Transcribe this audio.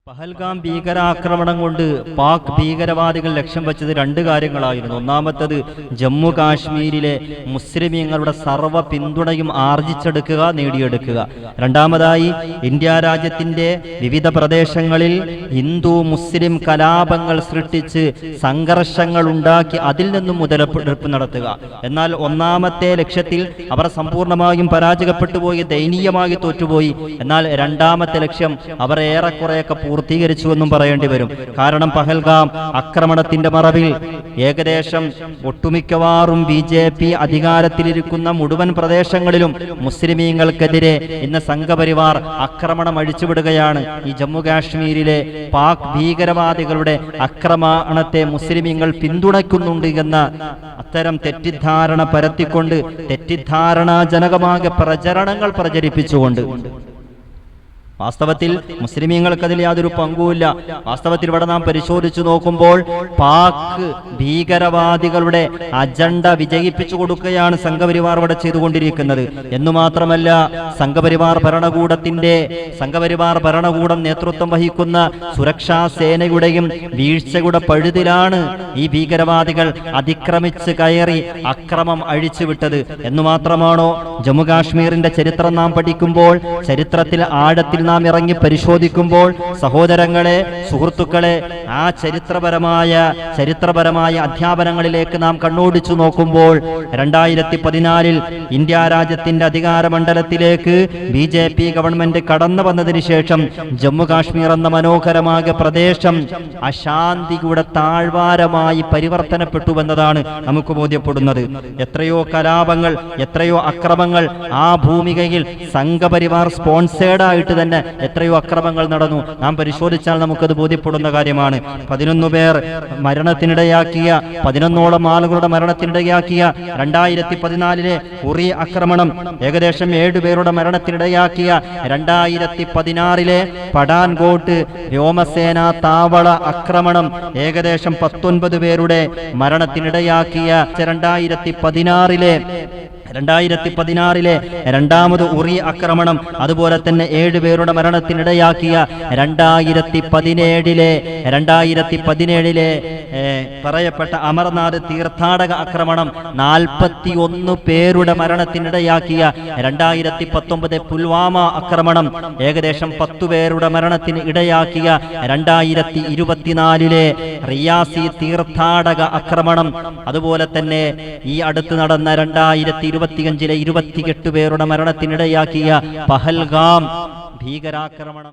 പഹൽഗാം ഭീകരാക്രമണം കൊണ്ട് പാക് ഭീകരവാദികൾ ലക്ഷ്യം വെച്ചത് രണ്ട് കാര്യങ്ങളായിരുന്നു. ഒന്നാമത്തത് ജമ്മു കാശ്മീരിലെ മുസ്ലിമീങ്ങളുടെ സർവ്വ പിന്തുണയും ആർജിച്ചെടുക്കുക, നേടിയെടുക്കുക. രണ്ടാമതായി ഇന്ത്യ രാജ്യത്തിന്റെ വിവിധ പ്രദേശങ്ങളിൽ ഹിന്ദു മുസ്ലിം കലാപങ്ങൾ സൃഷ്ടിച്ച് സംഘർഷങ്ങൾ ഉണ്ടാക്കി അതിൽ നിന്നും മുതലെടുപ്പ് നടത്തുക. എന്നാൽ ഒന്നാമത്തെ ലക്ഷ്യത്തിൽ അവർ സമ്പൂർണമായും പരാജയപ്പെട്ടുപോയി, ദയനീയമായി തോറ്റുപോയി. എന്നാൽ രണ്ടാമത്തെ ലക്ഷ്യം അവർ ഏറെക്കുറെയൊക്കെ പൂർത്തീകരിച്ചുവെന്നും പറയേണ്ടി വരും. കാരണം പഹൽഗാം ആക്രമണത്തിന്റെ മറവിൽ ഏകദേശം ഒട്ടുമിക്കവാറും BJP അധികാരത്തിലിരിക്കുന്ന മുഴുവൻ പ്രദേശങ്ങളിലും മുസ്ലിമീങ്ങൾക്കെതിരെ ഇന്ന് സംഘപരിവാർ ആക്രമണം അഴിച്ചുവിടുകയാണ്. ഈ ജമ്മു കാശ്മീരിലെ പാക് ഭീകരവാദികളുടെ ആക്രമണത്തെ മുസ്ലിമീങ്ങൾ പിന്തുണയ്ക്കുന്നുണ്ട് എന്ന അത്തരം തെറ്റിദ്ധാരണ പരത്തിക്കൊണ്ട് തെറ്റിദ്ധാരണാജനകമായ പ്രചരണങ്ങൾ പ്രചരിപ്പിച്ചുകൊണ്ട് വാസ്തവത്തിൽ മുസ്ലിമീങ്ങൾക്കതിൽ യാതൊരു പങ്കുമില്ല. വാസ്തവത്തിൽ ഇവിടെ നാം പരിശോധിച്ചു നോക്കുമ്പോൾ പാക് ഭീകരവാദികളുടെ അജണ്ട വിജയിപ്പിച്ചു കൊടുക്കുകയാണ് സംഘപരിവാർ ഇവിടെ ചെയ്തുകൊണ്ടിരിക്കുന്നത്. എന്നു മാത്രമല്ല, സംഘപരിവാർ ഭരണകൂടം നേതൃത്വം വഹിക്കുന്ന സുരക്ഷാ സേനയുടെയും വീഴ്ചയുടെ പഴുതിലാണ് ഈ ഭീകരവാദികൾ അതിക്രമിച്ച് കയറി അക്രമം അഴിച്ചുവിട്ടത്. എന്നു മാത്രമാണോ, ജമ്മു കാശ്മീരിന്റെ ചരിത്രം നാം പഠിക്കുമ്പോൾ, ചരിത്രത്തിൽ ആഴത്തിൽ നാം ഇറങ്ങി പരിശോധിക്കുമ്പോൾ, സഹോദരങ്ങളെ, സുഹൃത്തുക്കളെ, ആ ചരിത്രപരമായ അധ്യാപനങ്ങളിലേക്ക് നാം കണ്ണോടിച്ചു നോക്കുമ്പോൾ 2014 ഇന്ത്യ രാജ്യത്തിന്റെ അധികാരമണ്ഡലത്തിലേക്ക് BJP ഗവൺമെന്റ് കടന്നു വന്നതിന് ശേഷം ജമ്മു കാശ്മീർ എന്ന മനോഹരമായ പ്രദേശം അശാന്തിയുടെ താഴ്വാരമായി പരിവർത്തനപ്പെട്ടുവെന്നതാണ് നമുക്ക് ബോധ്യപ്പെടുന്നത്. എത്രയോ കലാപങ്ങൾ, എത്രയോ അക്രമങ്ങൾ ആ ഭൂമികയിൽ സംഘപരിവാർ സ്പോൺസേർഡായിട്ട് തന്നെ എത്രയോ അക്രമങ്ങൾ നടന്നു. നാം പരിശോധിച്ചാൽ നമുക്കത് ബോധ്യപ്പെടുന്ന കാര്യമാണ്. 11 പേർ മരണത്തിനിടയാക്കിയ, 11ഓളം ആളുകളുടെ മരണത്തിനിടയാക്കിയ 2014 ഉറി ആക്രമണം, ഏകദേശം 7 പേരുടെ മരണത്തിനിടയാക്കിയ 2016 പഠാൻകോട്ട് വ്യോമസേനാ താവള ആക്രമണം, ഏകദേശം 19 പേരുടെ മരണത്തിനിടയാക്കിയ 2016 രണ്ടാമത് ഉറി ആക്രമണം, അതുപോലെ തന്നെ 7 പേരുടെ മരണത്തിനിടയാക്കിയ 2017 പറയപ്പെട്ട അമർനാഥ് തീർത്ഥാടക ആക്രമണം, 41 പേരുടെ മരണത്തിനിടയാക്കിയ 2019 പുൽവാമ ആക്രമണം, ഏകദേശം 10 പേരുടെ മരണത്തിന് ഇടയാക്കിയ 2024 റിയാസി തീർത്ഥാടക ആക്രമണം, അതുപോലെ തന്നെ ഈ അടുത്ത് നടന്ന 2025 28 പേരുടെ മരണത്തിനിടയാക്കിയ പഹൽഗാം ഭീകരാക്രമണം.